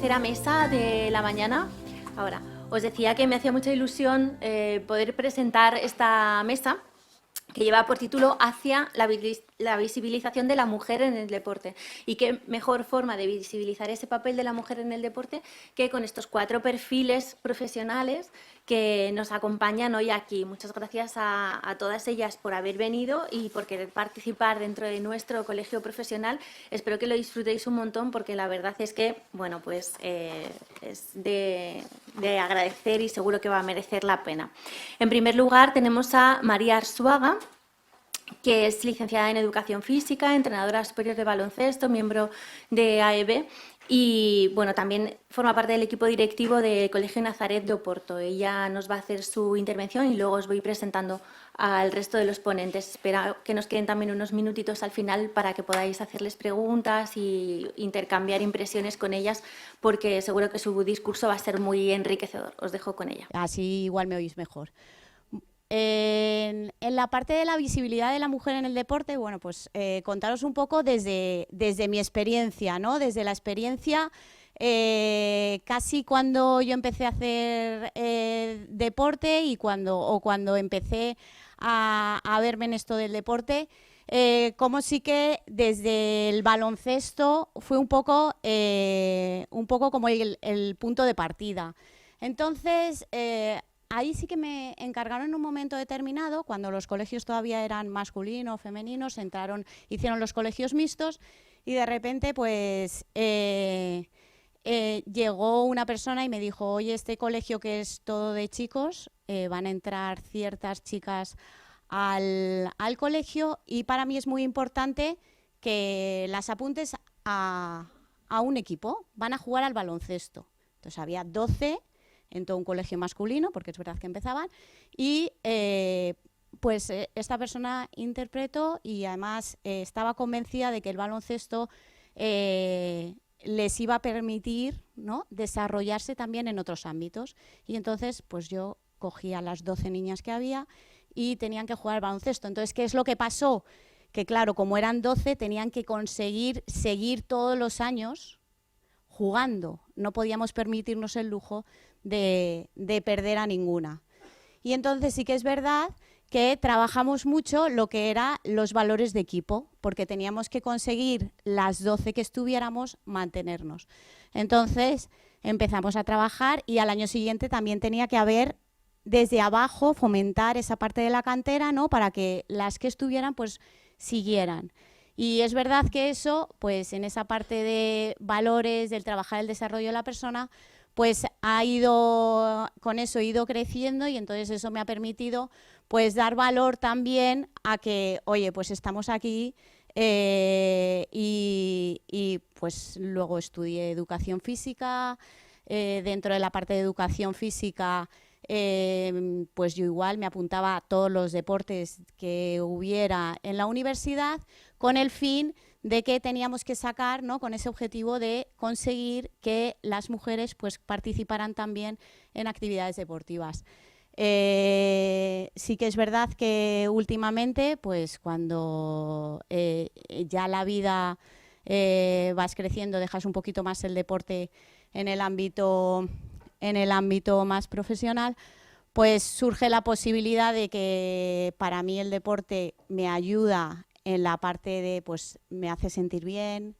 tercera mesa de la mañana. Ahora, os decía que me hacía mucha ilusión poder presentar esta mesa que lleva por título Hacia la visibilización de la mujer en el deporte. Y qué mejor forma de visibilizar ese papel de la mujer en el deporte que con estos 4 perfiles profesionales que nos acompañan hoy aquí. Muchas gracias a todas ellas por haber venido y por querer participar dentro de nuestro colegio profesional. Espero que lo disfrutéis un montón porque la verdad es que, bueno, pues es de agradecer y seguro que va a merecer la pena. En primer lugar tenemos a María Arzuaga, que es licenciada en Educación Física, entrenadora superior de baloncesto, miembro de AEB y bueno, también forma parte del equipo directivo del Colegio Nazaret de Oporto. Ella nos va a hacer su intervención y luego os voy presentando al resto de los ponentes. Espero que nos queden también unos minutitos al final para que podáis hacerles preguntas y intercambiar impresiones con ellas, porque seguro que su discurso va a ser muy enriquecedor. Os dejo con ella. Así igual me oís mejor. En la parte de la visibilidad de la mujer en el deporte, bueno, pues contaros un poco desde mi experiencia, ¿no? Desde la experiencia, casi cuando yo empecé a hacer deporte y cuando empecé a verme en esto del deporte, como sí que desde el baloncesto fue un poco como el punto de partida. Entonces, ahí sí que me encargaron en un momento determinado, cuando los colegios todavía eran masculinos, femeninos, hicieron los colegios mixtos y de repente pues llegó una persona y me dijo, oye, este colegio que es todo de chicos, van a entrar ciertas chicas al colegio y para mí es muy importante que las apuntes a un equipo, van a jugar al baloncesto. Entonces había 12 en todo un colegio masculino, porque es verdad que empezaban, y pues esta persona interpretó y además estaba convencida de que el baloncesto les iba a permitir, ¿no?, desarrollarse también en otros ámbitos. Y entonces pues yo cogí a las 12 niñas que había y tenían que jugar al baloncesto. Entonces, ¿qué es lo que pasó? Que claro, como eran 12, tenían que conseguir seguir todos los años jugando. No podíamos permitirnos el lujo de perder a ninguna. Y entonces sí que es verdad que trabajamos mucho lo que eran los valores de equipo, porque teníamos que conseguir las 12 que estuviéramos mantenernos. Entonces empezamos a trabajar y al año siguiente también tenía que haber desde abajo fomentar esa parte de la cantera, ¿no?, para que las que estuvieran pues siguieran. Y es verdad que eso, pues en esa parte de valores, del trabajar el desarrollo de la persona, pues con eso he ido creciendo y entonces eso me ha permitido pues dar valor también a que, oye, pues estamos aquí y pues luego estudié educación física. Dentro de la parte de educación física, pues yo igual me apuntaba a todos los deportes que hubiera en la universidad con el fin de que teníamos que sacar, ¿no?, con ese objetivo de conseguir que las mujeres pues participaran también en actividades deportivas. Sí que es verdad que últimamente, pues cuando ya la vida vas creciendo, dejas un poquito más el deporte en el ámbito más profesional, pues surge la posibilidad de que para mí el deporte me ayuda en la parte de, pues me hace sentir bien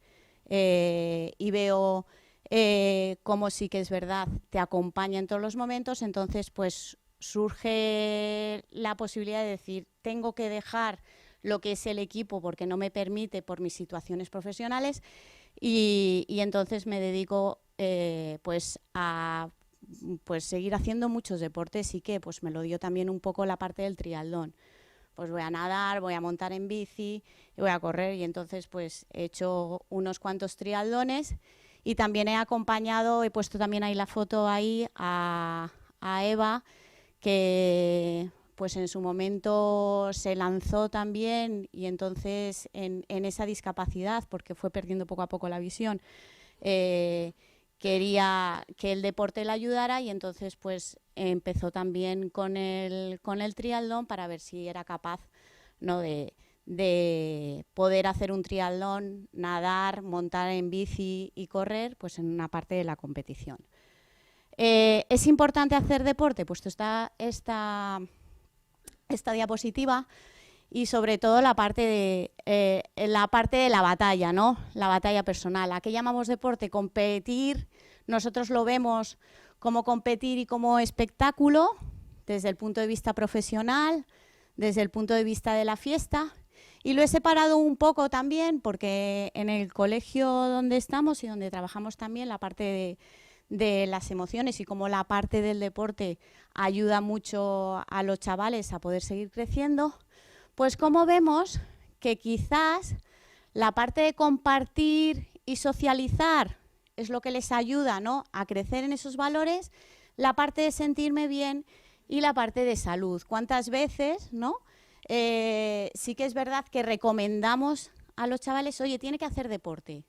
y veo cómo sí que es verdad, te acompaña en todos los momentos. Entonces pues surge la posibilidad de decir, tengo que dejar lo que es el equipo porque no me permite por mis situaciones profesionales y entonces me dedico pues a pues seguir haciendo muchos deportes y que pues me lo dio también un poco la parte del triatlón. Pues voy a nadar, voy a montar en bici y voy a correr y entonces pues he hecho unos cuantos triatlones y también he acompañado, he puesto también ahí la foto ahí a Eva, que pues en su momento se lanzó también y entonces en esa discapacidad, porque fue perdiendo poco a poco la visión, quería que el deporte le ayudara y entonces pues empezó también con el triatlón para ver si era capaz, ¿no?, de de poder hacer un triatlón, nadar, montar en bici y correr, pues en una parte de la competición. ¿Es importante hacer deporte? Pues está esta diapositiva y sobre todo la parte de la batalla, ¿no? La batalla personal. ¿A qué llamamos deporte? Competir. Nosotros lo vemos como competir y como espectáculo desde el punto de vista profesional, desde el punto de vista de la fiesta. Y lo he separado un poco también porque en el colegio donde estamos y donde trabajamos también la parte de las emociones y cómo la parte del deporte ayuda mucho a los chavales a poder seguir creciendo, pues como vemos que quizás la parte de compartir y socializar es lo que les ayuda, ¿no?, a crecer en esos valores, la parte de sentirme bien y la parte de salud. ¿Cuántas veces, no? Sí que es verdad que recomendamos a los chavales, oye, tiene que hacer deporte,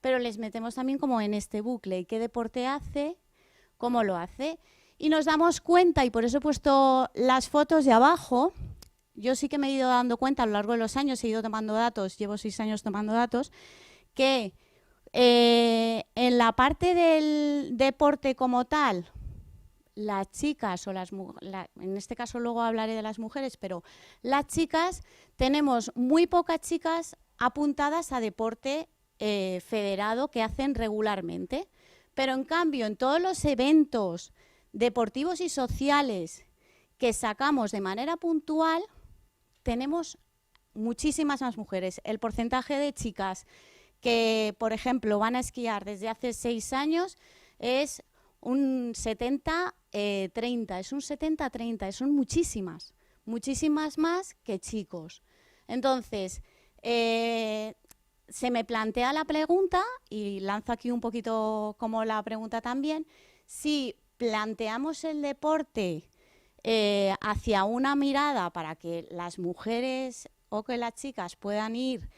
pero les metemos también como en este bucle, ¿y qué deporte hace? ¿Cómo lo hace? Y nos damos cuenta, y por eso he puesto las fotos de abajo, yo sí que me he ido dando cuenta a lo largo de los años, he ido tomando datos, llevo 6 años tomando datos, que en la parte del deporte como tal, las chicas, o en este caso luego hablaré de las mujeres, pero las chicas, tenemos muy pocas chicas apuntadas a deporte federado que hacen regularmente, pero en cambio en todos los eventos deportivos y sociales que sacamos de manera puntual, tenemos muchísimas más mujeres. El porcentaje de chicas que, por ejemplo, van a esquiar desde hace 6 años es un 70-30, es un 70-30, son muchísimas, muchísimas más que chicos. Entonces, se me plantea la pregunta, y lanzo aquí un poquito como la pregunta también, si planteamos el deporte hacia una mirada para que las mujeres o que las chicas puedan ir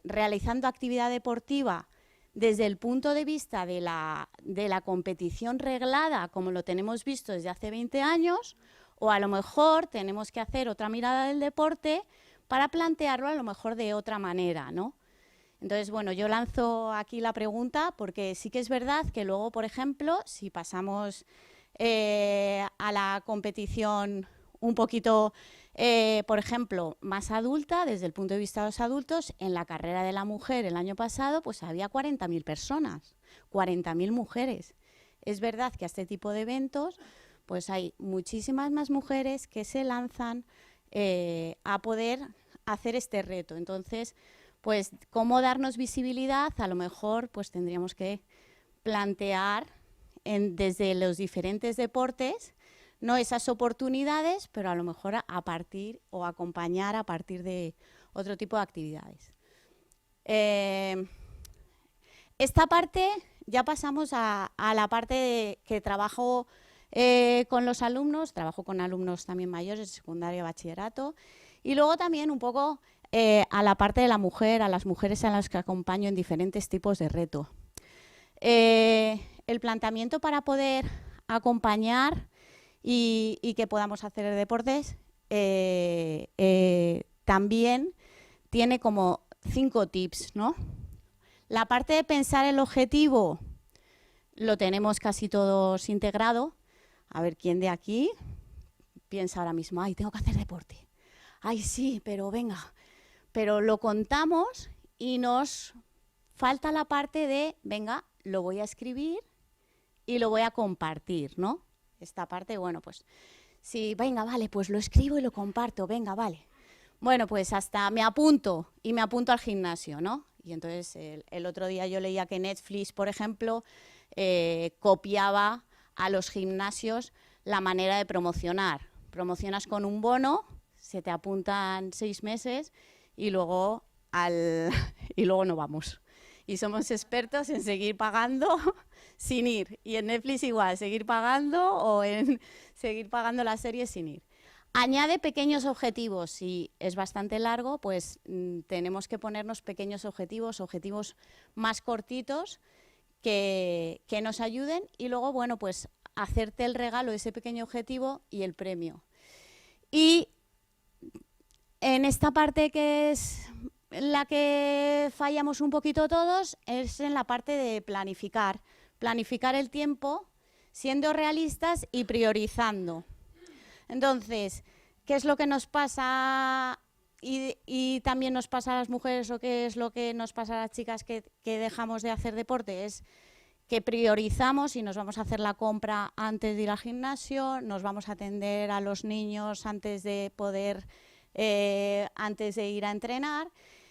realizando actividad deportiva desde el punto de vista de la competición reglada, como lo tenemos visto desde hace 20 años, o a lo mejor tenemos que hacer otra mirada del deporte para plantearlo a lo mejor de otra manera, ¿no? Entonces, bueno, yo lanzo aquí la pregunta porque sí que es verdad que luego, por ejemplo, si pasamos a la competición un poquito, por ejemplo, más adulta, desde el punto de vista de los adultos, en la carrera de la mujer el año pasado pues había 40.000 personas, 40.000 mujeres. Es verdad que a este tipo de eventos pues hay muchísimas más mujeres que se lanzan a poder hacer este reto. Entonces, pues, ¿cómo darnos visibilidad? A lo mejor pues tendríamos que plantear desde los diferentes deportes, no esas oportunidades, pero a lo mejor a partir o acompañar a partir de otro tipo de actividades. Esta parte ya pasamos a la parte que trabajo con los alumnos, trabajo con alumnos también mayores de secundaria y bachillerato, y luego también un poco a la parte de la mujer, a las mujeres a las que acompaño en diferentes tipos de reto. El planteamiento para poder acompañar y que podamos hacer deportes también tiene como 5 tips, ¿no? La parte de pensar el objetivo lo tenemos casi todos integrado. A ver, ¿quién de aquí piensa ahora mismo, ay, tengo que hacer deporte? Ay, sí, pero venga. Pero lo contamos y nos falta la parte de, venga, lo voy a escribir y lo voy a compartir, ¿no? Esta parte, bueno, pues, sí, venga, vale, pues lo escribo y lo comparto, venga, vale. Bueno, pues hasta me apunto y me apunto al gimnasio, ¿no? Y entonces el otro día yo leía que Netflix, por ejemplo, copiaba a los gimnasios la manera de promocionar. Promocionas con un bono, se te apuntan 6 meses y luego no vamos. Y somos expertos en seguir pagando sin ir. Y en Netflix igual, seguir pagando o en seguir pagando las series sin ir. Añade pequeños objetivos. Si es bastante largo, pues tenemos que ponernos pequeños objetivos, objetivos más cortitos que nos ayuden. Y luego, bueno, pues hacerte el regalo de ese pequeño objetivo y el premio. Y en esta parte que es la que fallamos un poquito todos, es en la parte de planificar. Planificar el tiempo, siendo realistas y priorizando. Entonces, ¿qué es lo que nos pasa y también nos pasa a las mujeres, o qué es lo que nos pasa a las chicas que dejamos de hacer deporte? Es que priorizamos y nos vamos a hacer la compra antes de ir al gimnasio, nos vamos a atender a los niños antes de poder, antes de ir a entrenar,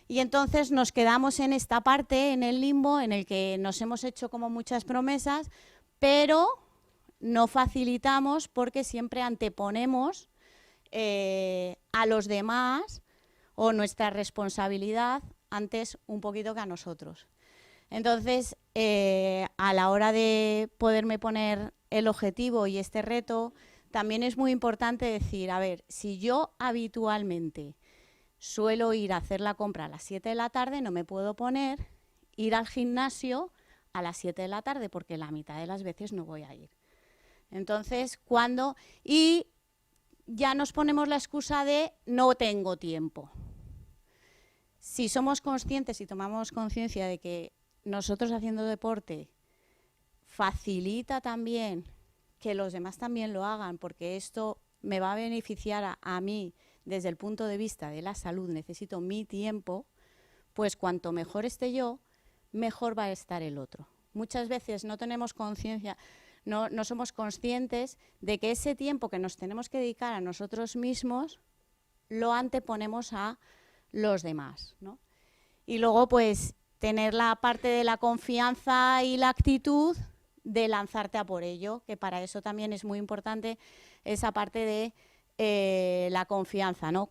y entonces nos quedamos en esta parte, en el limbo, en el que nos hemos hecho como muchas promesas, pero no facilitamos porque siempre anteponemos a los demás o nuestra responsabilidad antes un poquito que a nosotros. Entonces, a la hora de poderme poner el objetivo y este reto, también es muy importante decir, a ver, si yo habitualmente suelo ir a hacer la compra a las 7 de la tarde, no me puedo poner ir al gimnasio a las 7 de la tarde, porque la mitad de las veces no voy a ir. Entonces, y ya nos ponemos la excusa de no tengo tiempo. Si somos conscientes y tomamos conciencia de que nosotros haciendo deporte facilita también que los demás también lo hagan, porque esto me va a beneficiar a mí desde el punto de vista de la salud, necesito mi tiempo, pues cuanto mejor esté yo, mejor va a estar el otro. Muchas veces no tenemos conciencia, no somos conscientes de que ese tiempo que nos tenemos que dedicar a nosotros mismos lo anteponemos a los demás, ¿no? Y luego, pues, tener la parte de la confianza y la actitud de lanzarte a por ello, que para eso también es muy importante esa parte de la confianza, ¿no?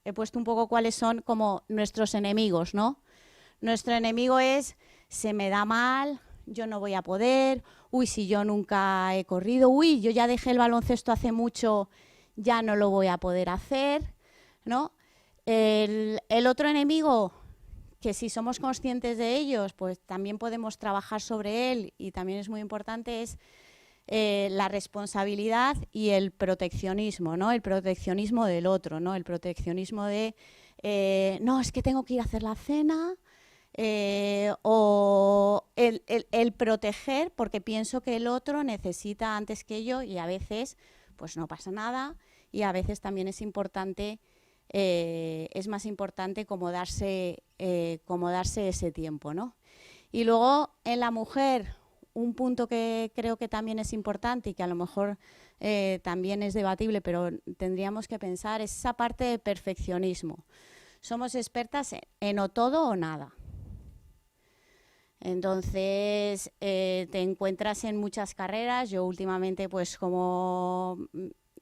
He puesto un poco cuáles son como nuestros enemigos, ¿no? Nuestro enemigo es, se me da mal, yo no voy a poder, uy, si yo nunca he corrido, uy, yo ya dejé el baloncesto hace mucho, ya no lo voy a poder hacer, ¿no? El otro enemigo, que si somos conscientes de ellos, pues también podemos trabajar sobre él, y también es muy importante, es la responsabilidad y el proteccionismo, ¿no? El proteccionismo del otro, ¿no? El proteccionismo de, no, es que tengo que ir a hacer la cena, o el proteger porque pienso que el otro necesita antes que yo, y a veces pues no pasa nada, y a veces también es importante, es más importante como darse ese tiempo, ¿no? Y luego en la mujer, un punto que creo que también es importante y que a lo mejor también es debatible, pero tendríamos que pensar, es esa parte de perfeccionismo. Somos expertas en o todo o nada. Entonces, te encuentras en muchas carreras. Yo últimamente, pues como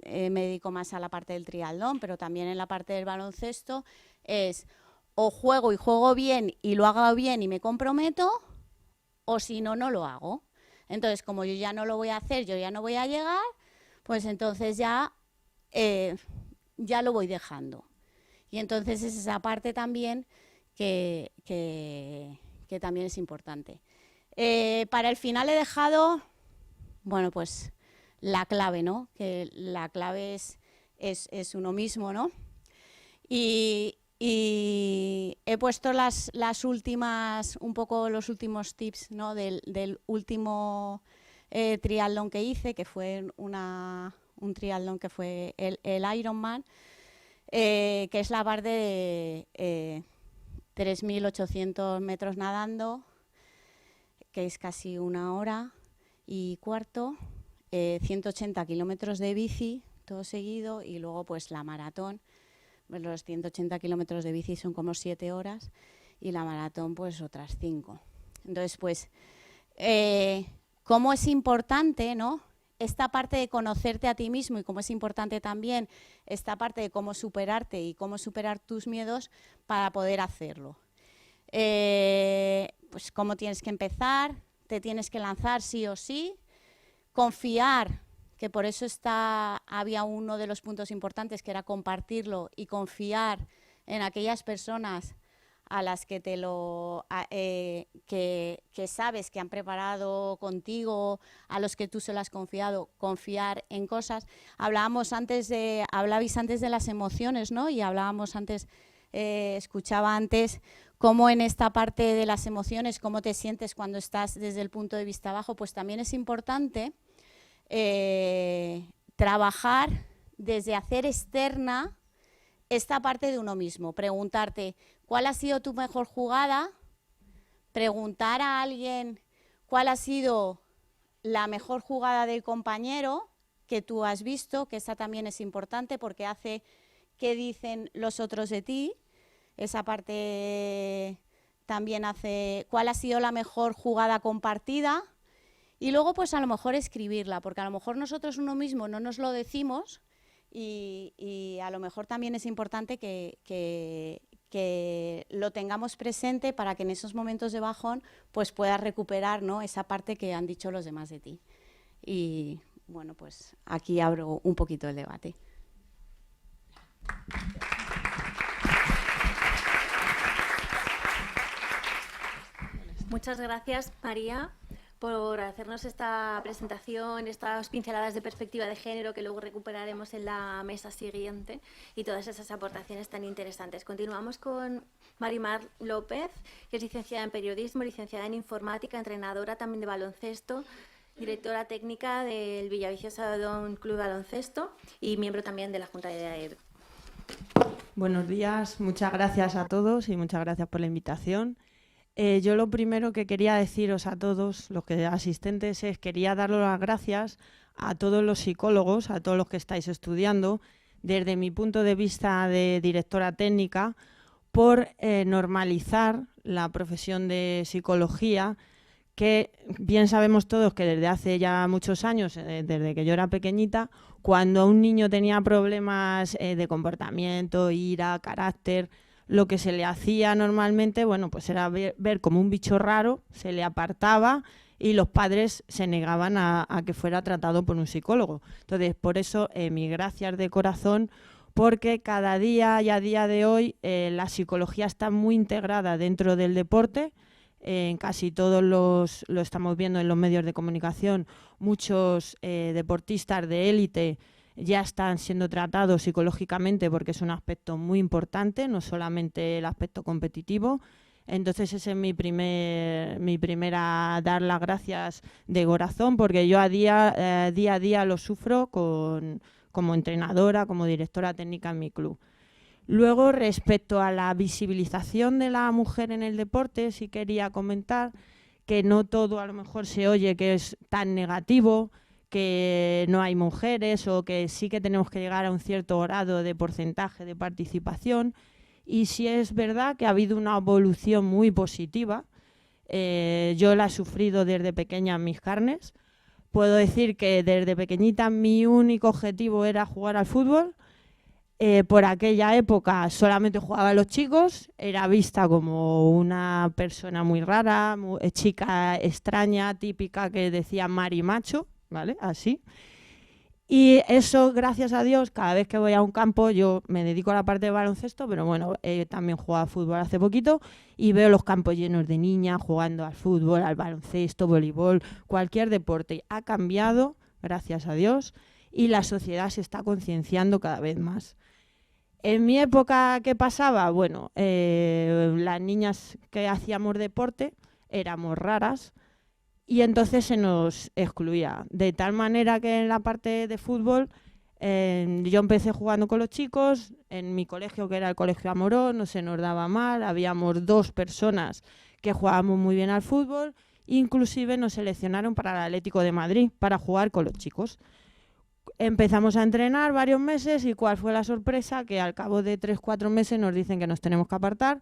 me dedico más a la parte del triatlón, pero también en la parte del baloncesto, es o juego y juego bien y lo hago bien y me comprometo, o si no, no lo hago. Entonces, como yo ya no lo voy a hacer, yo ya no voy a llegar, pues entonces ya lo voy dejando. Y entonces es esa parte también que también es importante. Para el final he dejado, bueno, pues la clave, ¿no? Que la clave es uno mismo, ¿no? Y he puesto las últimas, un poco los últimos tips, ¿no? del último triatlón que hice, que fue un triatlón que fue el Ironman, que es la parte de 3.800 metros nadando, que es casi 1 hora y cuarto, 180 kilómetros de bici, todo seguido, y luego pues la maratón. Los 180 kilómetros de bici son como 7 horas y la maratón pues otras 5. Entonces, pues, cómo es importante, ¿no?, esta parte de conocerte a ti mismo, y cómo es importante también esta parte de cómo superarte y cómo superar tus miedos para poder hacerlo. Pues cómo tienes que empezar, te tienes que lanzar sí o sí, confiar, que por eso había uno de los puntos importantes que era compartirlo y confiar en aquellas personas a las que que sabes que han preparado contigo, a los que tú se lo has confiado, confiar en cosas. Hablabais antes de las emociones, ¿no? Y hablábamos antes, escuchaba antes cómo en esta parte de las emociones, cómo te sientes cuando estás desde el punto de vista bajo, pues también es importante trabajar desde hacer externa esta parte de uno mismo, preguntarte cuál ha sido tu mejor jugada, preguntar a alguien cuál ha sido la mejor jugada del compañero que tú has visto, que esa también es importante porque hace qué dicen los otros de ti, esa parte también hace cuál ha sido la mejor jugada compartida y luego pues a lo mejor escribirla, porque a lo mejor nosotros uno mismo no nos lo decimos. Y a lo mejor también es importante que lo tengamos presente para que en esos momentos de bajón pues puedas recuperar, ¿no?, esa parte que han dicho los demás de ti. Y bueno, pues aquí abro un poquito el debate. Muchas gracias, María, por hacernos esta presentación, estas pinceladas de perspectiva de género que luego recuperaremos en la mesa siguiente y todas esas aportaciones tan interesantes. Continuamos con Marimar López, que es licenciada en periodismo, licenciada en informática, entrenadora también de baloncesto, directora técnica del Villaviciosa Don Club de Baloncesto y miembro también de la Junta de AED. Buenos días, muchas gracias a todos y muchas gracias por la invitación. Yo lo primero que quería deciros a todos los que asistentes es quería daros las gracias a todos los psicólogos, a todos los que estáis estudiando, desde mi punto de vista de directora técnica, por normalizar la profesión de psicología, que bien sabemos todos que desde hace ya muchos años, desde que yo era pequeñita, cuando un niño tenía problemas de comportamiento, ira, carácter, lo que se le hacía normalmente, bueno, pues era ver como un bicho raro, se le apartaba y los padres se negaban a que fuera tratado por un psicólogo. Entonces, por eso, mis gracias de corazón, porque cada día y a día de hoy la psicología está muy integrada dentro del deporte. En casi todos lo estamos viendo en los medios de comunicación, muchos deportistas de élite ya están siendo tratados psicológicamente porque es un aspecto muy importante, no solamente el aspecto competitivo. Entonces ese es mi primera dar las gracias de corazón, porque yo día a día lo sufro como entrenadora, como directora técnica en mi club. Luego, respecto a la visibilización de la mujer en el deporte, sí quería comentar que no todo a lo mejor se oye que es tan negativo, que no hay mujeres o que sí que tenemos que llegar a un cierto grado de porcentaje de participación. Y sí es verdad que ha habido una evolución muy positiva. Yo la he sufrido desde pequeña en mis carnes. Puedo decir que desde pequeñita mi único objetivo era jugar al fútbol. Por aquella época solamente jugaban los chicos, era vista como una persona muy rara, chica extraña, típica que decía Mari Macho, ¿vale? Así. Y eso, gracias a Dios, cada vez que voy a un campo, yo me dedico a la parte de baloncesto, pero bueno, también jugaba fútbol hace poquito y veo los campos llenos de niñas jugando al fútbol, al baloncesto, voleibol, cualquier deporte. Ha cambiado, gracias a Dios, y la sociedad se está concienciando cada vez más. En mi época, ¿qué pasaba? Bueno, las niñas que hacíamos deporte éramos raras y entonces se nos excluía. De tal manera que en la parte de fútbol yo empecé jugando con los chicos, en mi colegio, que era el Colegio Amorós, no se nos daba mal, habíamos 2 personas que jugábamos muy bien al fútbol, inclusive nos seleccionaron para el Atlético de Madrid, para jugar con los chicos. Empezamos a entrenar varios meses y ¿cuál fue la sorpresa? Que al cabo de 3-4 meses nos dicen que nos tenemos que apartar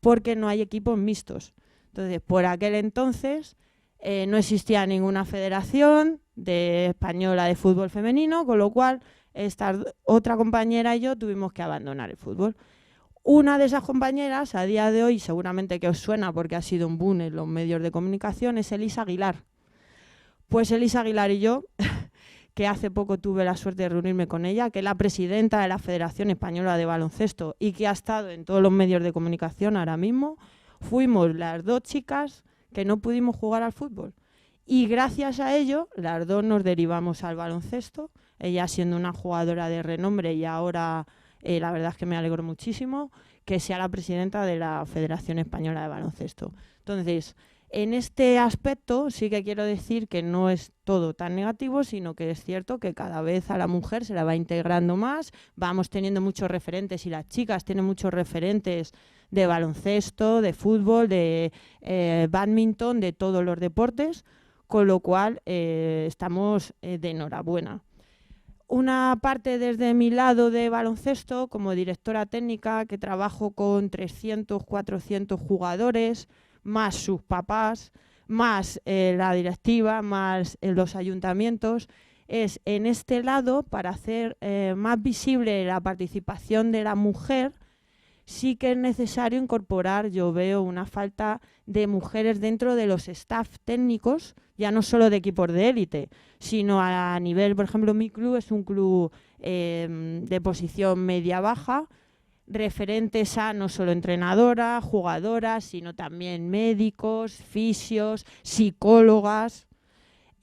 porque no hay equipos mixtos. Entonces, por aquel entonces no existía ninguna federación española de fútbol femenino, con lo cual esta otra compañera y yo tuvimos que abandonar el fútbol. Una de esas compañeras, a día de hoy, seguramente que os suena porque ha sido un boom en los medios de comunicación, es Elisa Aguilar. Pues Elisa Aguilar y yo que hace poco tuve la suerte de reunirme con ella, que es la presidenta de la Federación Española de Baloncesto y que ha estado en todos los medios de comunicación ahora mismo, fuimos las 2 chicas que no pudimos jugar al fútbol. Y gracias a ello, las 2 nos derivamos al baloncesto, ella siendo una jugadora de renombre y ahora la verdad es que me alegro muchísimo que sea la presidenta de la Federación Española de Baloncesto. Entonces, en este aspecto sí que quiero decir que no es todo tan negativo, sino que es cierto que cada vez a la mujer se la va integrando más, vamos teniendo muchos referentes y las chicas tienen muchos referentes de baloncesto, de fútbol, de bádminton, de todos los deportes, con lo cual estamos de enhorabuena. Una parte desde mi lado de baloncesto, como directora técnica, que trabajo con 300, 400 jugadores, más sus papás, más la directiva, más los ayuntamientos, es en este lado, para hacer más visible la participación de la mujer, sí que es necesario incorporar, yo veo una falta de mujeres dentro de los staff técnicos, ya no solo de equipos de élite, sino a nivel, por ejemplo, mi club es un club de posición media-baja, referentes a no solo entrenadoras, jugadoras, sino también médicos, fisios, psicólogas.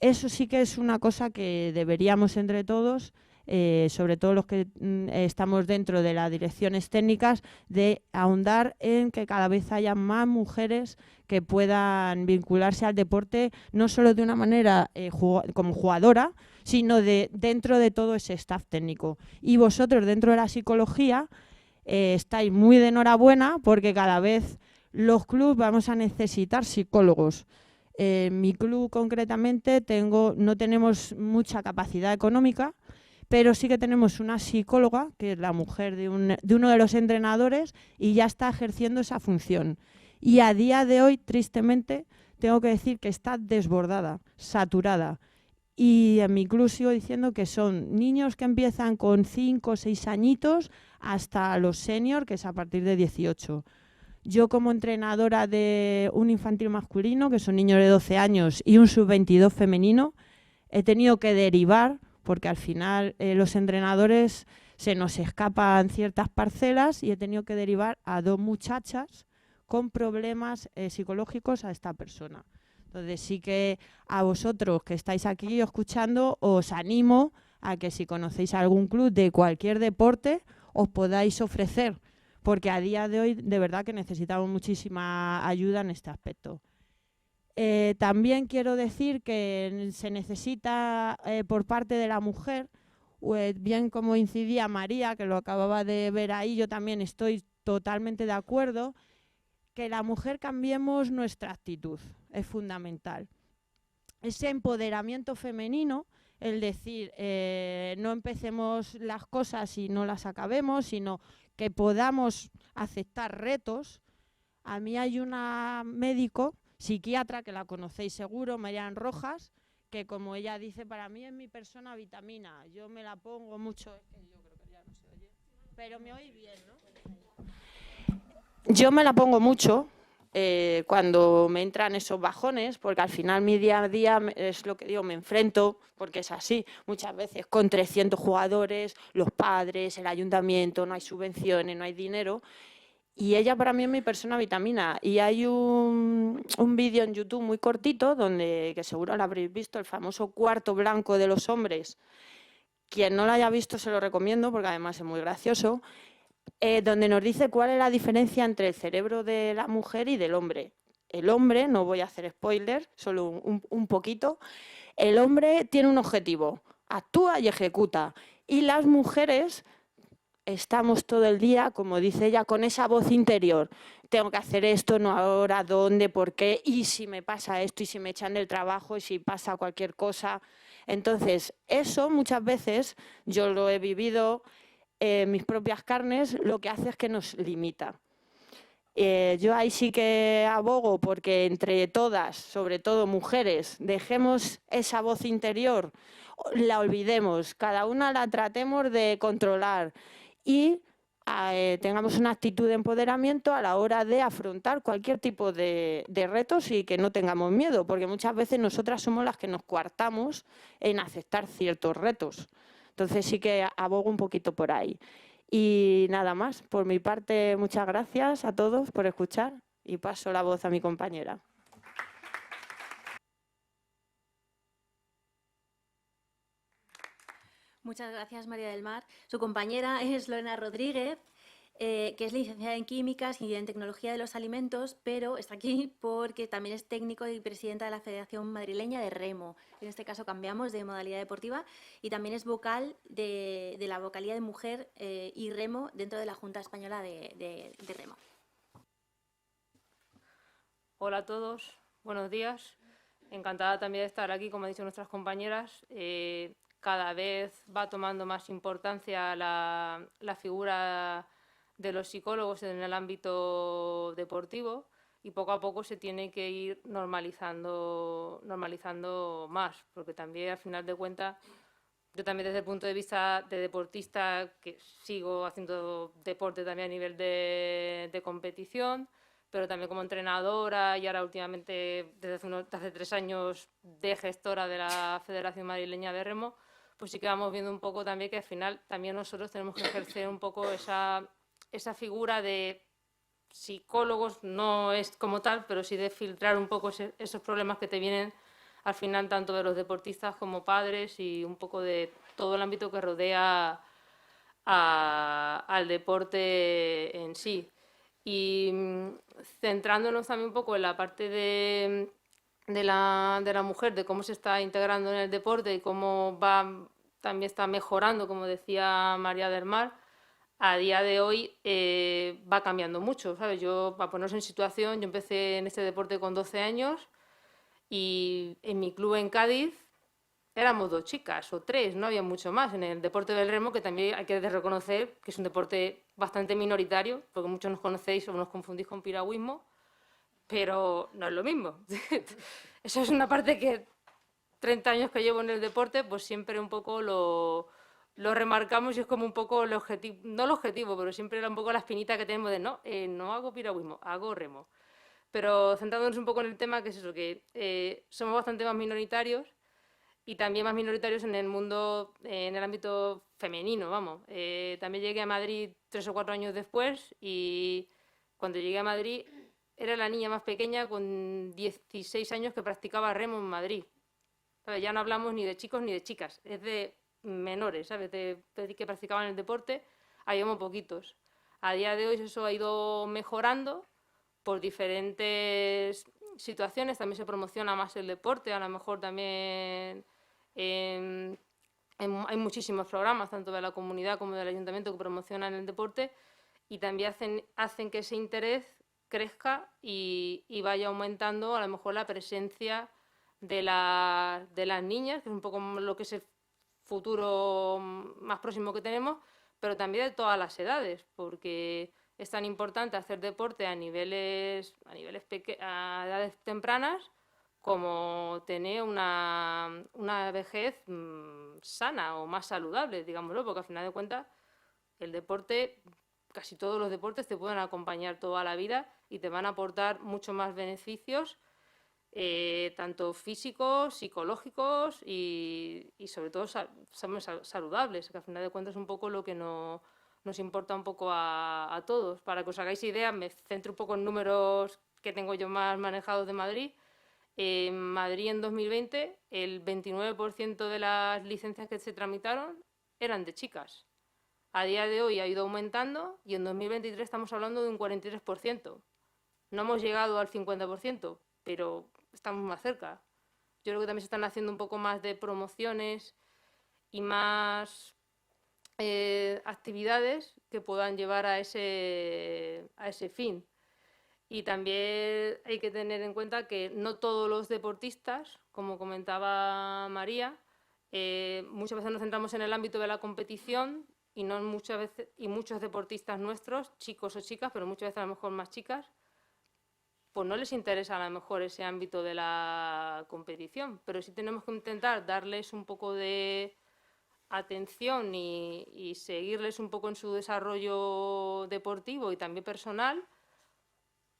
Eso sí que es una cosa que deberíamos entre todos, sobre todo los que estamos dentro de las direcciones técnicas, de ahondar en que cada vez haya más mujeres que puedan vincularse al deporte, no solo de una manera como jugadora, sino dentro de todo ese staff técnico. Y vosotros dentro de la psicología estáis muy de enhorabuena porque cada vez los clubes vamos a necesitar psicólogos. En mi club concretamente no tenemos mucha capacidad económica, pero sí que tenemos una psicóloga, que es la mujer de uno de los entrenadores, y ya está ejerciendo esa función. Y a día de hoy, tristemente, tengo que decir que está desbordada, saturada. Y en mi club sigo diciendo que son niños que empiezan con 5 o 6 añitos hasta los senior, que es a partir de 18. Yo como entrenadora de un infantil masculino, que son niños de 12 años, y un sub-22 femenino, he tenido que derivar, porque al final los entrenadores se nos escapan ciertas parcelas, y he tenido que derivar a 2 muchachas con problemas psicológicos a esta persona. Entonces sí que a vosotros que estáis aquí escuchando os animo a que si conocéis algún club de cualquier deporte os podáis ofrecer, porque a día de hoy de verdad que necesitamos muchísima ayuda en este aspecto. También quiero decir que se necesita por parte de la mujer, bien como incidía María, que lo acababa de ver ahí, yo también estoy totalmente de acuerdo, que la mujer cambiemos nuestra actitud, es fundamental. Ese empoderamiento femenino, el decir, no empecemos las cosas y no las acabemos, sino que podamos aceptar retos. A mí hay una médico, psiquiatra, que la conocéis seguro, Marian Rojas, que como ella dice, para mí es mi persona vitamina. Yo me la pongo mucho, es que yo creo que ya no se oye, pero me oí bien, ¿no? Yo me la pongo mucho cuando me entran esos bajones, porque al final mi día a día es lo que digo, me enfrento, porque es así, muchas veces con 300 jugadores, los padres, el ayuntamiento, no hay subvenciones, no hay dinero. Y ella para mí es mi persona vitamina. Y hay un vídeo en YouTube muy cortito, que seguro lo habréis visto, el famoso cuarto blanco de los hombres. Quien no lo haya visto se lo recomiendo, porque además es muy gracioso, donde nos dice cuál es la diferencia entre el cerebro de la mujer y del hombre. El hombre, no voy a hacer spoiler, solo un poquito, el hombre tiene un objetivo, actúa y ejecuta. Y las mujeres estamos todo el día, como dice ella, con esa voz interior. Tengo que hacer esto, no ahora, ¿dónde? ¿Por qué? ¿Y si me pasa esto? ¿Y si me echan del trabajo? ¿Y si pasa cualquier cosa? Entonces, eso muchas veces, yo lo he vivido en mis propias carnes, lo que hace es que nos limita. Yo ahí sí que abogo porque entre todas, sobre todo mujeres, dejemos esa voz interior, la olvidemos, cada una la tratemos de controlar y tengamos una actitud de empoderamiento a la hora de afrontar cualquier tipo de retos y que no tengamos miedo, porque muchas veces nosotras somos las que nos coartamos en aceptar ciertos retos. Entonces sí que abogo un poquito por ahí. Y nada más, por mi parte, muchas gracias a todos por escuchar y paso la voz a mi compañera. Muchas gracias, María del Mar. Su compañera es Lorena Rodríguez, que es licenciada en Químicas y en Tecnología de los Alimentos, pero está aquí porque también es técnico y presidenta de la Federación Madrileña de Remo. En este caso cambiamos de modalidad deportiva y también es vocal de la vocalía de mujer y remo dentro de la Junta Española de Remo. Hola a todos, buenos días. Encantada también de estar aquí, como han dicho nuestras compañeras. Cada vez va tomando más importancia la figura de los psicólogos en el ámbito deportivo y poco a poco se tiene que ir normalizando más, porque también al final de cuentas, yo también desde el punto de vista de deportista, que sigo haciendo deporte también a nivel de competición, pero también como entrenadora y ahora últimamente desde hace 3 años de gestora de la Federación Madrileña de Remo, pues sí que vamos viendo un poco también que al final también nosotros tenemos que ejercer un poco esa figura de psicólogos, no es como tal, pero sí de filtrar un poco esos problemas que te vienen al final tanto de los deportistas como padres y un poco de todo el ámbito que rodea al deporte en sí. Y centrándonos también un poco en la parte de la mujer, de cómo se está integrando en el deporte y cómo también está mejorando, como decía María del Mar, a día de hoy va cambiando mucho, ¿sabes? Yo, para ponernos en situación, yo empecé en este deporte con 12 años y en mi club en Cádiz éramos 2 chicas o 3, no había mucho más. En el deporte del remo, que también hay que reconocer que es un deporte bastante minoritario, porque muchos nos conocéis o nos confundís con piragüismo, pero no es lo mismo. Eso es una parte que 30 años que llevo en el deporte, pues siempre un poco lo remarcamos y es como un poco el objetivo, no el objetivo, pero siempre era un poco la espinita que tenemos de no hago piragüismo, hago remo. Pero centrándonos un poco en el tema, que es eso, que somos bastante más minoritarios y también más minoritarios en el mundo, en el ámbito femenino, vamos. También llegué a Madrid 3 o 4 años después y cuando llegué a Madrid era la niña más pequeña con 16 años que practicaba remo en Madrid. ¿Sabes? Ya no hablamos ni de chicos ni de chicas, es de menores, ¿sabes? De que practicaban el deporte, habíamos poquitos. A día de hoy eso ha ido mejorando por diferentes situaciones, también se promociona más el deporte, a lo mejor también hay muchísimos programas, tanto de la comunidad como del ayuntamiento, que promocionan el deporte y también hacen que ese interés crezca y vaya aumentando a lo mejor la presencia de las niñas, que es un poco lo que es el futuro más próximo que tenemos, pero también de todas las edades, porque es tan importante hacer deporte a edades tempranas como tener una vejez sana o más saludable, digámoslo, porque al final de cuentas el deporte, casi todos los deportes te pueden acompañar toda la vida y te van a aportar mucho más beneficios, tanto físicos, psicológicos y sobre todo saludables, que al final de cuentas es un poco lo que nos importa un poco a todos. Para que os hagáis idea, me centro un poco en números que tengo yo más manejados de Madrid. En Madrid en 2020 el 29% de las licencias que se tramitaron eran de chicas. A día de hoy ha ido aumentando y en 2023 estamos hablando de un 43%. No hemos llegado al 50%, pero estamos más cerca. Yo creo que también se están haciendo un poco más de promociones y más actividades que puedan llevar a ese fin. Y también hay que tener en cuenta que no todos los deportistas, como comentaba María, muchas veces nos centramos en el ámbito de la competición y muchos deportistas nuestros, chicos o chicas, pero muchas veces a lo mejor más chicas, pues no les interesa a lo mejor ese ámbito de la competición, pero sí tenemos que intentar darles un poco de atención y seguirles un poco en su desarrollo deportivo y también personal,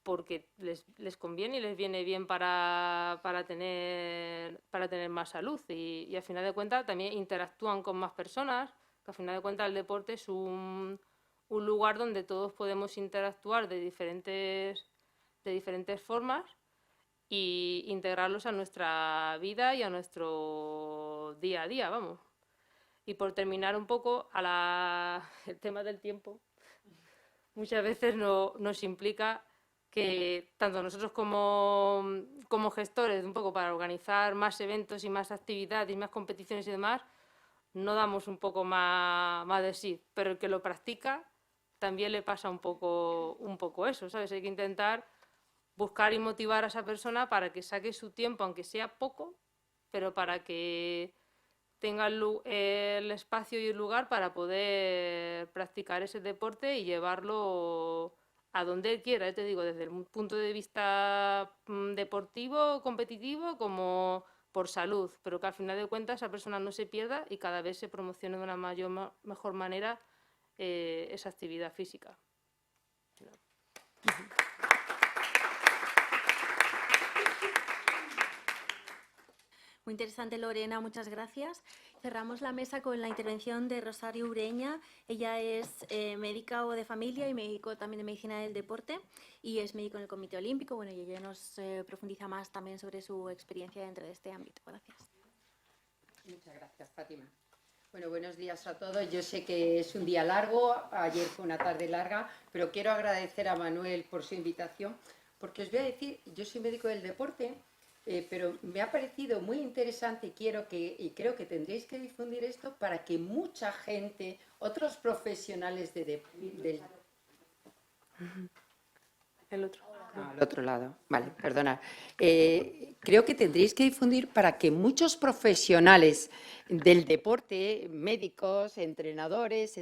porque les conviene y les viene bien para tener más salud. Y al final de cuentas también interactúan con más personas, que al final de cuentas el deporte es un lugar donde todos podemos interactuar de diferentes formas y integrarlos a nuestra vida y a nuestro día a día, vamos. Y por terminar un poco, el tema del tiempo, muchas veces nos implica que tanto nosotros como gestores, un poco para organizar más eventos y más actividades y más competiciones y demás, no damos un poco más de sí, pero el que lo practica también le pasa un poco eso, ¿sabes? Hay que intentar buscar y motivar a esa persona para que saque su tiempo, aunque sea poco, pero para que tenga el espacio y el lugar para poder practicar ese deporte y llevarlo a donde él quiera, te digo, desde el punto de vista deportivo, competitivo, como por salud, pero que al final de cuentas esa persona no se pierda y cada vez se promocione de una mejor manera esa actividad física. Muy interesante, Lorena, muchas gracias. Cerramos la mesa con la intervención de Rosario Ureña. Ella es médica de familia y médico también de medicina del deporte y es médico en el Comité Olímpico. Bueno, y ella nos profundiza más también sobre su experiencia dentro de este ámbito. Gracias. Muchas gracias, Fátima. Bueno, buenos días a todos. Yo sé que es un día largo, ayer fue una tarde larga, pero quiero agradecer a Manuel por su invitación, porque os voy a decir, yo soy médico del deporte, pero me ha parecido muy interesante y creo que tendréis que difundir esto para que mucha gente, otros profesionales del... El otro. Al otro lado, vale, perdonad. Creo que tendréis que difundir para que muchos profesionales del deporte, médicos, entrenadores,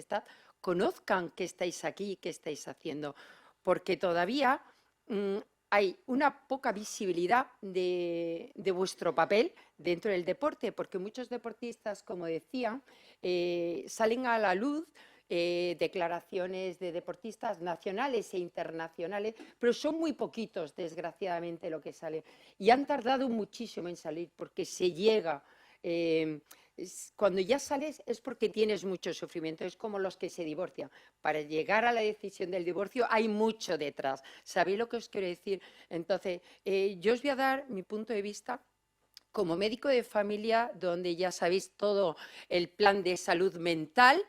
conozcan que estáis aquí, qué estáis haciendo, porque todavía hay una poca visibilidad de vuestro papel dentro del deporte, porque muchos deportistas, como decía, salen a la luz declaraciones de deportistas nacionales e internacionales, pero son muy poquitos, desgraciadamente, lo que sale. Y han tardado muchísimo en salir, porque se llega... cuando ya sales es porque tienes mucho sufrimiento, es como los que se divorcian. Para llegar a la decisión del divorcio hay mucho detrás. ¿Sabéis lo que os quiero decir? Entonces, yo os voy a dar mi punto de vista como médico de familia, donde ya sabéis todo el plan de salud mental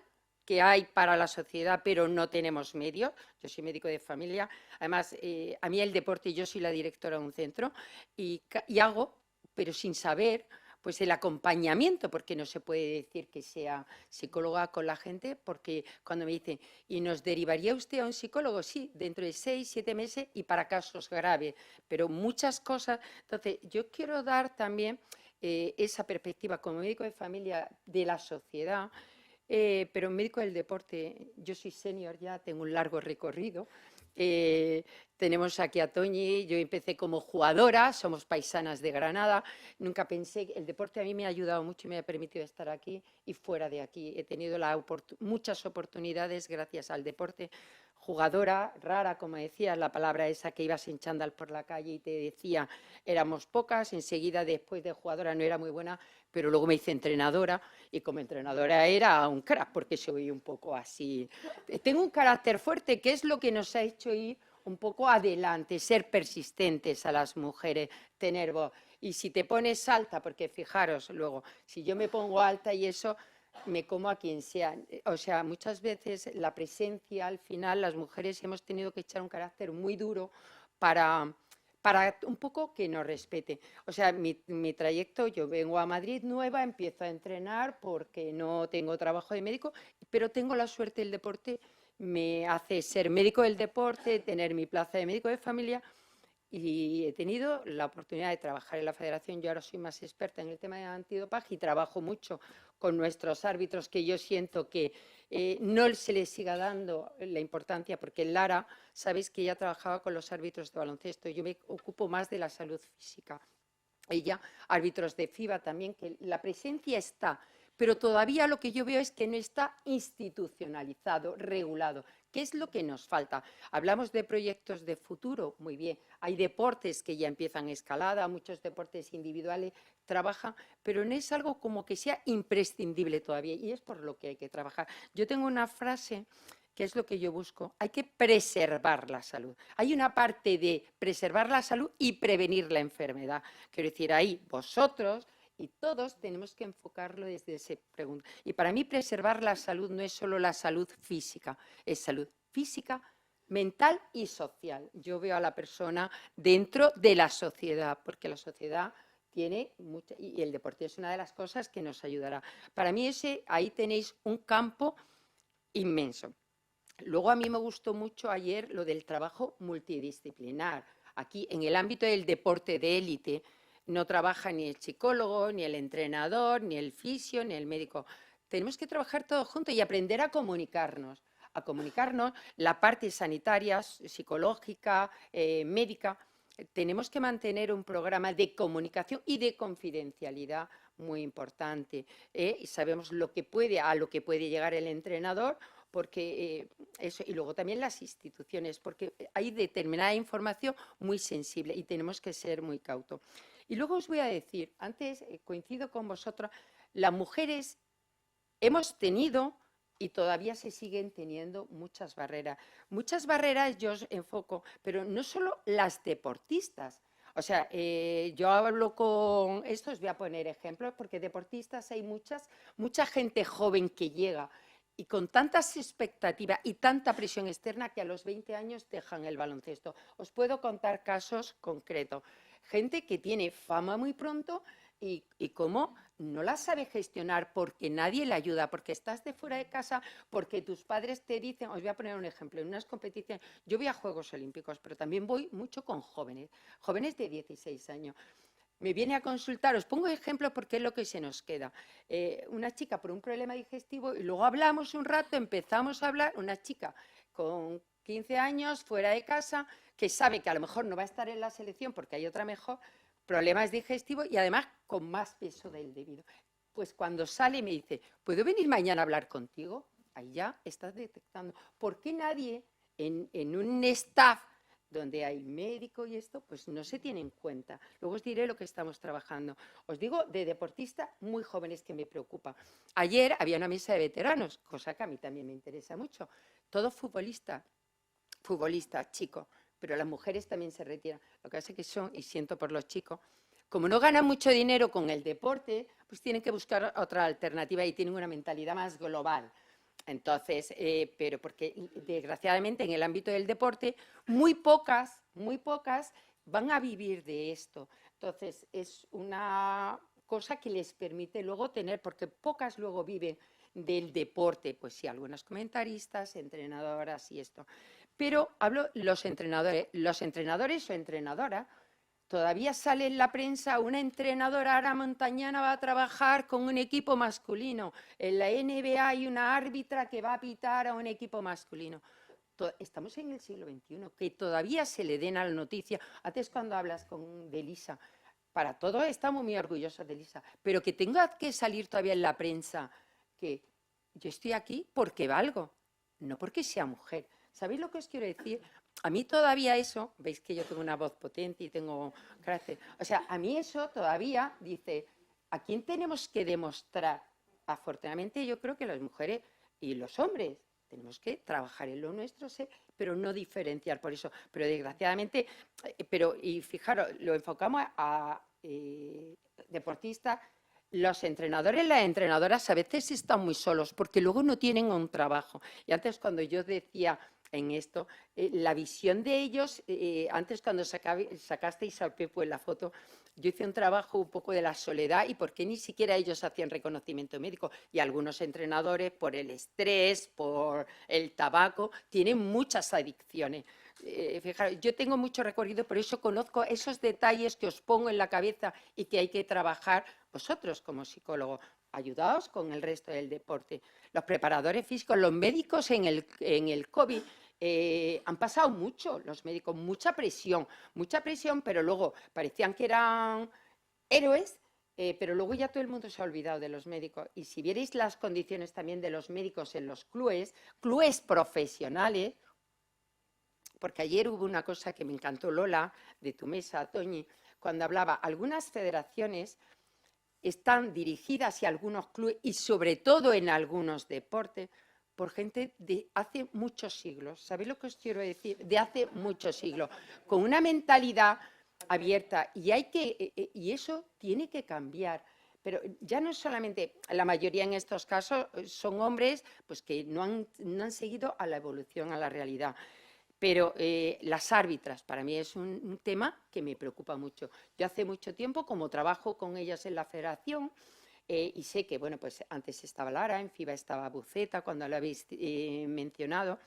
que hay para la sociedad, pero no tenemos medios. Yo soy médico de familia. Además, a mí el deporte, yo soy la directora de un centro y hago, pero sin saber, pues el acompañamiento, porque no se puede decir que sea psicóloga con la gente, porque cuando me dicen, ¿y nos derivaría usted a un psicólogo? Sí, dentro de 6, 7 meses y para casos graves, pero muchas cosas. Entonces, yo quiero dar también esa perspectiva como médico de familia de la sociedad, pero médico del deporte, yo soy senior ya, tengo un largo recorrido. Tenemos aquí a Toñi, yo empecé como jugadora, somos paisanas de Granada, nunca pensé, el deporte a mí me ha ayudado mucho y me ha permitido estar aquí y fuera de aquí. He tenido muchas oportunidades gracias al deporte. Jugadora, rara, como decías, la palabra esa que ibas en chándal por la calle y te decía, éramos pocas, enseguida después de jugadora no era muy buena, pero luego me hice entrenadora y como entrenadora era un crack porque soy un poco así. Tengo un carácter fuerte, que es lo que nos ha hecho ir un poco adelante, ser persistentes a las mujeres, tener voz. Y si te pones alta, porque fijaros luego, si yo me pongo alta y eso, me como a quien sea. O sea, muchas veces la presencia, al final, las mujeres hemos tenido que echar un carácter muy duro para un poco que nos respete. O sea, mi trayecto, yo vengo a Madrid nueva, empiezo a entrenar porque no tengo trabajo de médico, pero tengo la suerte del deporte, me hace ser médico del deporte, tener mi plaza de médico de familia y he tenido la oportunidad de trabajar en la federación. Yo ahora soy más experta en el tema de antidopaje y trabajo mucho con nuestros árbitros, que yo siento que no se les siga dando la importancia, porque Lara, sabéis que ella trabajaba con los árbitros de baloncesto, yo me ocupo más de la salud física. Ella, árbitros de FIBA también, que la presencia está, pero todavía lo que yo veo es que no está institucionalizado, regulado. ¿Qué es lo que nos falta? Hablamos de proyectos de futuro, muy bien. Hay deportes que ya empiezan escalada, muchos deportes individuales trabajan, pero no es algo como que sea imprescindible todavía y es por lo que hay que trabajar. Yo tengo una frase que es lo que yo busco. Hay que preservar la salud. Hay una parte de preservar la salud y prevenir la enfermedad. Quiero decir, ahí vosotros y todos tenemos que enfocarlo desde ese pregunta. Y para mí preservar la salud no es solo la salud física, es salud física, mental y social. Yo veo a la persona dentro de la sociedad, porque la sociedad tiene mucha, y el deporte es una de las cosas que nos ayudará. Para mí ahí tenéis un campo inmenso. Luego a mí me gustó mucho ayer lo del trabajo multidisciplinar. Aquí en el ámbito del deporte de élite no trabaja ni el psicólogo, ni el entrenador, ni el fisio, ni el médico. Tenemos que trabajar todos juntos y aprender a comunicarnos. La parte sanitaria, psicológica, médica. Tenemos que mantener un programa de comunicación y de confidencialidad muy importante. Y sabemos a lo que puede llegar el entrenador, porque eso, y luego también las instituciones, porque hay determinada información muy sensible y tenemos que ser muy cautos. Y luego os voy a decir, antes coincido con vosotros, las mujeres hemos tenido y todavía se siguen teniendo muchas barreras. Muchas barreras yo os enfoco, pero no solo las deportistas. O sea, yo hablo con esto, os voy a poner ejemplos, porque deportistas hay mucha gente joven que llega y con tantas expectativas y tanta presión externa que a los 20 años dejan el baloncesto. Os puedo contar casos concretos. Gente que tiene fama muy pronto y cómo no la sabe gestionar porque nadie le ayuda, porque estás de fuera de casa, porque tus padres te dicen, os voy a poner un ejemplo, en unas competiciones, yo voy a Juegos Olímpicos, pero también voy mucho con jóvenes de 16 años. Me viene a consultar, os pongo ejemplos porque es lo que se nos queda. Una chica por un problema digestivo y luego hablamos un rato, empezamos a hablar, una chica con 15 años fuera de casa que sabe que a lo mejor no va a estar en la selección porque hay otra mejor, problemas digestivos y además con más peso del debido. Pues cuando sale me dice, ¿puedo venir mañana a hablar contigo? Ahí ya estás detectando. ¿Por qué nadie en un staff donde hay médico y esto, pues no se tiene en cuenta? Luego os diré lo que estamos trabajando. Os digo de deportistas muy jóvenes que me preocupa. Ayer había una mesa de veteranos, cosa que a mí también me interesa mucho. Todos futbolistas, chicos, pero las mujeres también se retiran. Lo que pasa es que son, y siento por los chicos, como no ganan mucho dinero con el deporte, pues tienen que buscar otra alternativa y tienen una mentalidad más global. Entonces, pero porque desgraciadamente en el ámbito del deporte muy pocas van a vivir de esto. Entonces, es una cosa que les permite luego tener, porque pocas luego viven del deporte, pues sí, algunas comentaristas, entrenadoras y esto. Pero hablo los entrenadores o entrenadoras. Todavía sale en la prensa una entrenadora ahora montañana va a trabajar con un equipo masculino. En la NBA hay una árbitra que va a pitar a un equipo masculino. Estamos en el siglo XXI, que todavía se le den a la noticia. Antes cuando hablas de Elisa, para todos estamos muy orgullosos de Elisa, pero que tenga que salir todavía en la prensa que yo estoy aquí porque valgo, no porque sea mujer. ¿Sabéis lo que os quiero decir? A mí todavía eso, veis que yo tengo una voz potente y tengo carácter, o sea, a mí eso todavía dice, ¿a quién tenemos que demostrar? Afortunadamente yo creo que las mujeres y los hombres tenemos que trabajar en lo nuestro, pero no diferenciar por eso. Pero desgraciadamente, y fijaros, lo enfocamos a deportistas. Los entrenadores, las entrenadoras a veces están muy solos porque luego no tienen un trabajo. Y antes cuando yo decía en esto, la visión de ellos, antes cuando sacasteis al Pepo en la foto, yo hice un trabajo un poco de la soledad y por qué ni siquiera ellos hacían reconocimiento médico. Y algunos entrenadores, por el estrés, por el tabaco, tienen muchas adicciones. Fijaros, yo tengo mucho recorrido, por eso conozco esos detalles que os pongo en la cabeza y que hay que trabajar vosotros como psicólogos. Ayudaos con el resto del deporte. Los preparadores físicos, los médicos en el COVID han pasado mucho, los médicos, mucha presión, pero luego parecían que eran héroes pero luego ya todo el mundo se ha olvidado de los médicos. Y si vierais las condiciones también de los médicos en los clubes profesionales, porque ayer hubo una cosa que me encantó, Lola, de tu mesa, Toñi, cuando hablaba, algunas federaciones están dirigidas y algunos clubes, y sobre todo en algunos deportes, por gente de hace muchos siglos. ¿Sabéis lo que os quiero decir? De hace muchos siglos, con una mentalidad abierta, y eso tiene que cambiar. Pero ya no solamente, la mayoría en estos casos son hombres pues, que no han seguido a la evolución, a la realidad. Pero las árbitras, para mí es un tema que me preocupa mucho. Yo hace mucho tiempo, como trabajo con ellas en la federación, y sé que, bueno, pues antes estaba Lara, en FIBA estaba Buceta, cuando lo habéis mencionado,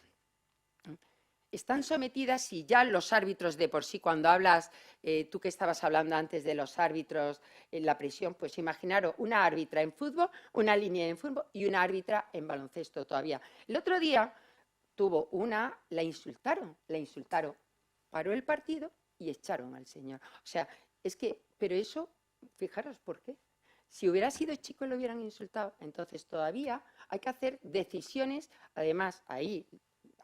están sometidas y ya los árbitros de por sí, cuando hablas, tú que estabas hablando antes de los árbitros, la presión, pues imaginaros una árbitra en fútbol, una línea en fútbol y una árbitra en baloncesto todavía. El otro día la insultaron, paró el partido y echaron al señor. O sea, pero eso, fijaros por qué. Si hubiera sido chico lo hubieran insultado. Entonces todavía hay que hacer decisiones. Además, ahí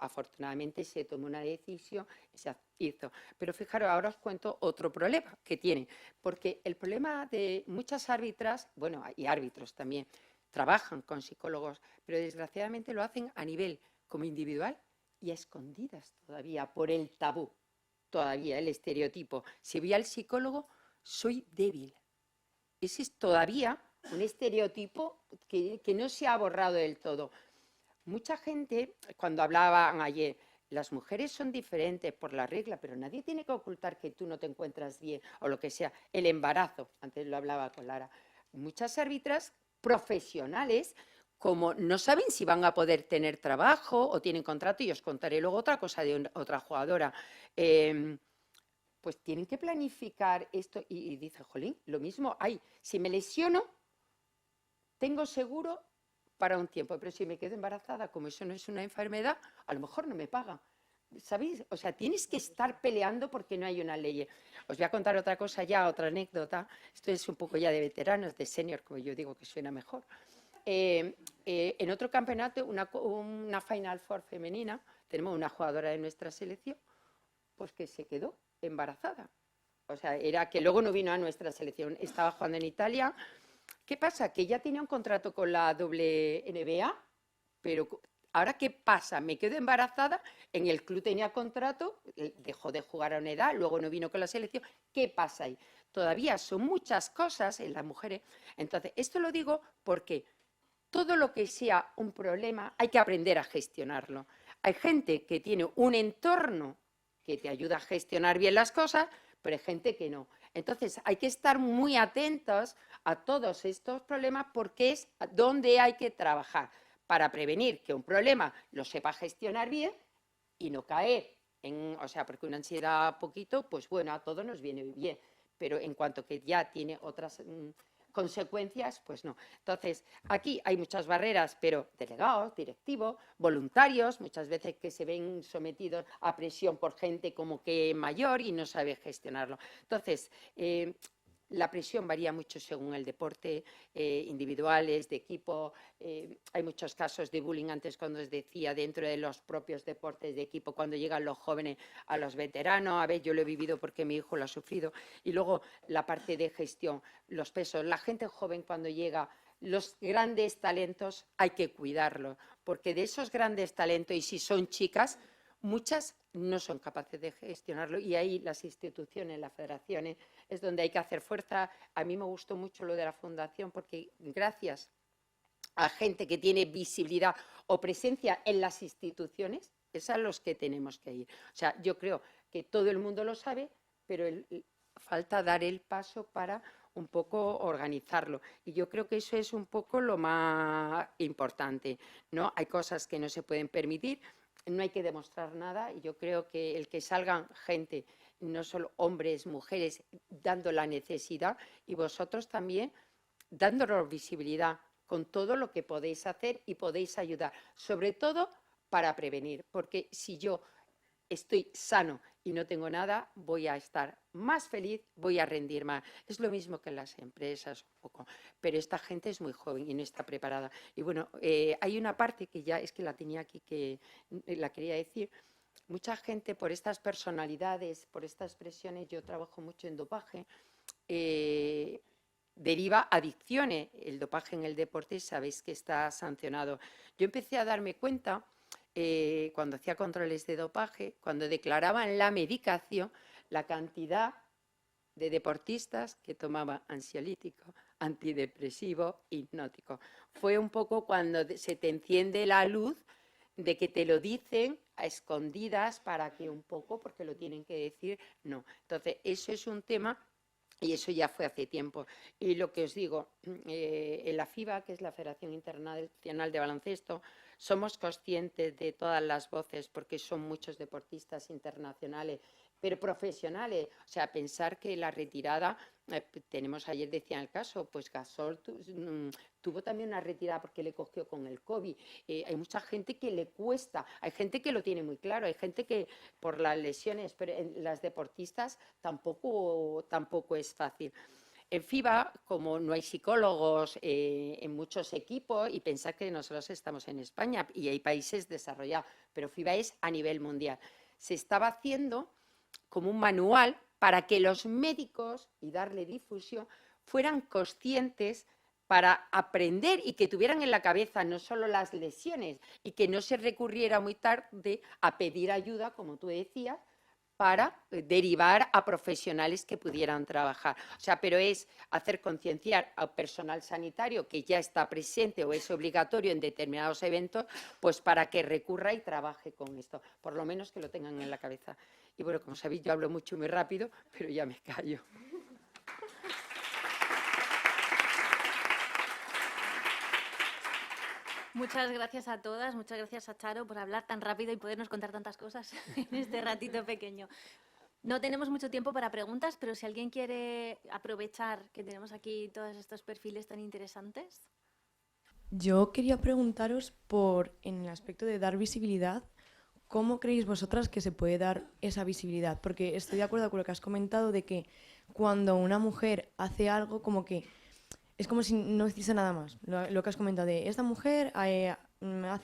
afortunadamente se tomó una decisión y se hizo. Pero fijaros, ahora os cuento otro problema que tienen. Porque el problema de muchas árbitras, bueno, y árbitros también, trabajan con psicólogos, pero desgraciadamente lo hacen a nivel como individual y a escondidas todavía por el tabú, todavía el estereotipo. Si voy al psicólogo, soy débil. Ese es todavía un estereotipo que no se ha borrado del todo. Mucha gente, cuando hablaban ayer, las mujeres son diferentes por la regla, pero nadie tiene que ocultar que tú no te encuentras bien o lo que sea. El embarazo, antes lo hablaba con Lara. Muchas árbitras profesionales, como no saben si van a poder tener trabajo o tienen contrato, y os contaré luego otra cosa de otra jugadora, pues tienen que planificar esto y dice, jolín, lo mismo hay. Si me lesiono, tengo seguro para un tiempo, pero si me quedo embarazada, como eso no es una enfermedad, a lo mejor no me pagan. ¿Sabéis? O sea, tienes que estar peleando porque no hay una ley. Os voy a contar otra cosa ya, otra anécdota. Esto es un poco ya de veteranos, de senior, como yo digo, que suena mejor. En otro campeonato, una Final Four femenina, tenemos una jugadora de nuestra selección, pues que se quedó embarazada. O sea, era que luego no vino a nuestra selección, estaba jugando en Italia. ¿Qué pasa? Que ya tenía un contrato con la WNBA, pero ahora ¿qué pasa? Me quedo embarazada, en el club tenía contrato, dejó de jugar a una edad, luego no vino con la selección. ¿Qué pasa ahí? Todavía son muchas cosas en las mujeres. Entonces, esto lo digo porque todo lo que sea un problema hay que aprender a gestionarlo. Hay gente que tiene un entorno que te ayuda a gestionar bien las cosas, pero hay gente que no. Entonces hay que estar muy atentos a todos estos problemas porque es donde hay que trabajar para prevenir que un problema lo sepa gestionar bien y no caer en, o sea, porque una ansiedad poquito, pues bueno, a todos nos viene bien, pero en cuanto que ya tiene otras consecuencias, pues no. Entonces, aquí hay muchas barreras, pero delegados, directivos, voluntarios, muchas veces que se ven sometidos a presión por gente como que mayor y no sabe gestionarlo. Entonces, la presión varía mucho según el deporte, individuales, de equipo. Hay muchos casos de bullying, antes cuando os decía, dentro de los propios deportes de equipo, cuando llegan los jóvenes a los veteranos. A ver, yo lo he vivido porque mi hijo lo ha sufrido. Y luego la parte de gestión, los pesos. La gente joven cuando llega, los grandes talentos hay que cuidarlos, porque de esos grandes talentos, y si son chicas, muchas no son capaces de gestionarlo, y ahí las instituciones, las federaciones, es donde hay que hacer fuerza. A mí me gustó mucho lo de la fundación porque gracias a gente que tiene visibilidad o presencia en las instituciones, es a los que tenemos que ir. O sea, yo creo que todo el mundo lo sabe, pero falta dar el paso para un poco organizarlo. Y yo creo que eso es un poco lo más importante, ¿no? Hay cosas que no se pueden permitir, no hay que demostrar nada, y yo creo que el que salgan gente, no solo hombres, mujeres, dando la necesidad, y vosotros también dándonos visibilidad con todo lo que podéis hacer y podéis ayudar, sobre todo para prevenir, porque si yo estoy sano y no tengo nada, voy a estar más feliz, voy a rendir más. Es lo mismo que en las empresas, un poco, pero esta gente es muy joven y no está preparada. Y bueno, hay una parte que ya es que la tenía aquí, que la quería decir. Mucha gente, por estas personalidades, por estas presiones, yo trabajo mucho en dopaje, deriva adicciones. El dopaje en el deporte sabéis que está sancionado. Yo empecé a darme cuenta cuando hacía controles de dopaje, cuando declaraban la medicación, la cantidad de deportistas que tomaban ansiolítico, antidepresivo, hipnótico. Fue un poco cuando se te enciende la luz de que te lo dicen a escondidas para que un poco, porque lo tienen que decir, no. Entonces, eso es un tema y eso ya fue hace tiempo. Y lo que os digo, en la FIBA, que es la Federación Internacional de Baloncesto, somos conscientes de todas las voces porque son muchos deportistas internacionales, pero profesionales. O sea, pensar que la retirada, tenemos ayer decían el caso, pues Gasol tuvo también una retirada porque le cogió con el COVID. Hay mucha gente que le cuesta, hay gente que lo tiene muy claro, hay gente que por las lesiones, pero en las deportistas tampoco es fácil. En FIBA, como no hay psicólogos en muchos equipos, y pensad que nosotros estamos en España y hay países desarrollados, pero FIBA es a nivel mundial, se estaba haciendo como un manual para que los médicos, y darle difusión, fueran conscientes para aprender y que tuvieran en la cabeza no solo las lesiones y que no se recurriera muy tarde a pedir ayuda, como tú decías, para derivar a profesionales que pudieran trabajar. O sea, pero es hacer concienciar al personal sanitario que ya está presente o es obligatorio en determinados eventos, pues para que recurra y trabaje con esto. Por lo menos que lo tengan en la cabeza. Y bueno, como sabéis, yo hablo mucho y muy rápido, pero ya me callo. Muchas gracias a todas, muchas gracias a Charo por hablar tan rápido y podernos contar tantas cosas en este ratito pequeño. No tenemos mucho tiempo para preguntas, pero si alguien quiere aprovechar que tenemos aquí todos estos perfiles tan interesantes. Yo quería preguntaros en el aspecto de dar visibilidad, ¿cómo creéis vosotras que se puede dar esa visibilidad? Porque estoy de acuerdo con lo que has comentado de que cuando una mujer hace algo como que es como si no hiciese nada más. Lo que has comentado de esta mujer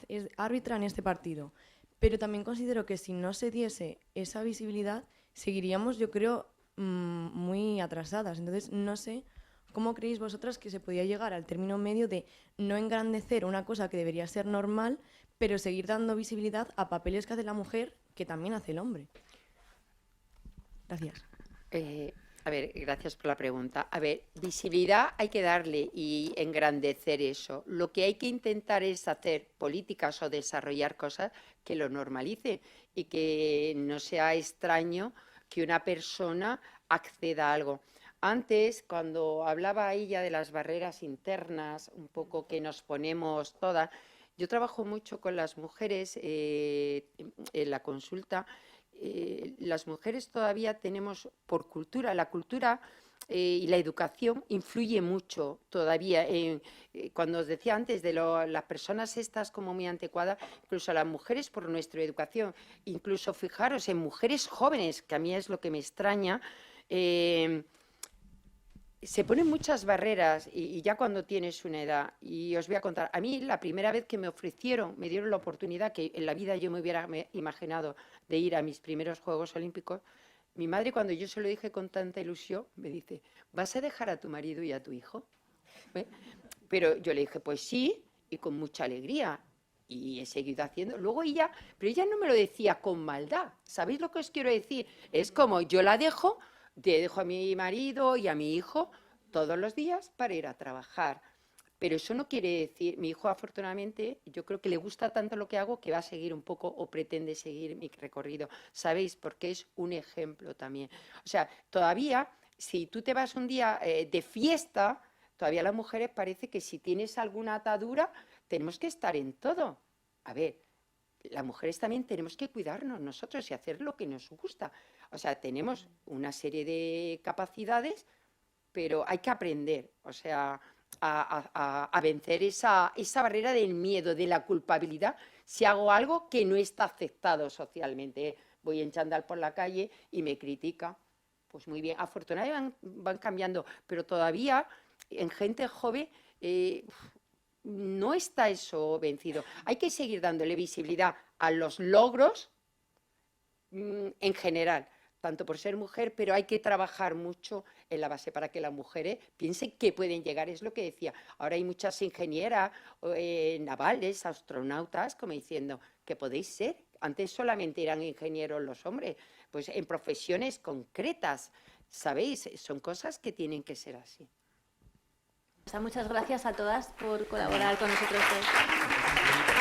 es árbitra en este partido. Pero también considero que si no se diese esa visibilidad, seguiríamos, yo creo, muy atrasadas. Entonces, no sé cómo creéis vosotras que se podía llegar al término medio de no engrandecer una cosa que debería ser normal, pero seguir dando visibilidad a papeles que hace la mujer que también hace el hombre. Gracias. A ver, gracias por la pregunta. A ver, visibilidad hay que darle y engrandecer eso. Lo que hay que intentar es hacer políticas o desarrollar cosas que lo normalicen y que no sea extraño que una persona acceda a algo. Antes, cuando hablaba ella de las barreras internas, un poco que nos ponemos todas, yo trabajo mucho con las mujeres en la consulta. Las mujeres todavía tenemos por cultura, la cultura y la educación influye mucho todavía. Cuando os decía antes de las personas estas como muy anticuadas, incluso a las mujeres por nuestra educación, incluso fijaros en mujeres jóvenes, que a mí es lo que me extraña, se ponen muchas barreras y ya cuando tienes una edad, y os voy a contar, a mí la primera vez que me dieron la oportunidad, que en la vida yo me hubiera imaginado de ir a mis primeros Juegos Olímpicos, mi madre cuando yo se lo dije con tanta ilusión, me dice, ¿vas a dejar a tu marido y a tu hijo? Pero yo le dije, pues sí, y con mucha alegría. Y he seguido haciendo. Luego pero ella no me lo decía con maldad. ¿Sabéis lo que os quiero decir? Es como yo dejo a mi marido y a mi hijo todos los días para ir a trabajar. Pero eso no quiere decir, mi hijo afortunadamente, yo creo que le gusta tanto lo que hago que va a seguir un poco o pretende seguir mi recorrido. ¿Sabéis? Porque es un ejemplo también. O sea, todavía, si tú te vas un día de fiesta, todavía las mujeres parece que si tienes alguna atadura, tenemos que estar en todo. A ver, las mujeres también tenemos que cuidarnos nosotros y hacer lo que nos gusta. O sea, tenemos una serie de capacidades, pero hay que aprender, o sea, a vencer esa barrera del miedo, de la culpabilidad, si hago algo que no está aceptado socialmente. voy en chándal por la calle y me critica. Pues muy bien, afortunadamente van cambiando, pero todavía en gente joven no está eso vencido. Hay que seguir dándole visibilidad a los logros en general, tanto por ser mujer, pero hay que trabajar mucho en la base para que las mujeres piensen que pueden llegar. Es lo que decía, ahora hay muchas ingenieras navales, astronautas, como diciendo que podéis ser. Antes solamente eran ingenieros los hombres, pues en profesiones concretas, ¿sabéis? Son cosas que tienen que ser así. Muchas gracias a todas por colaborar con nosotros hoy.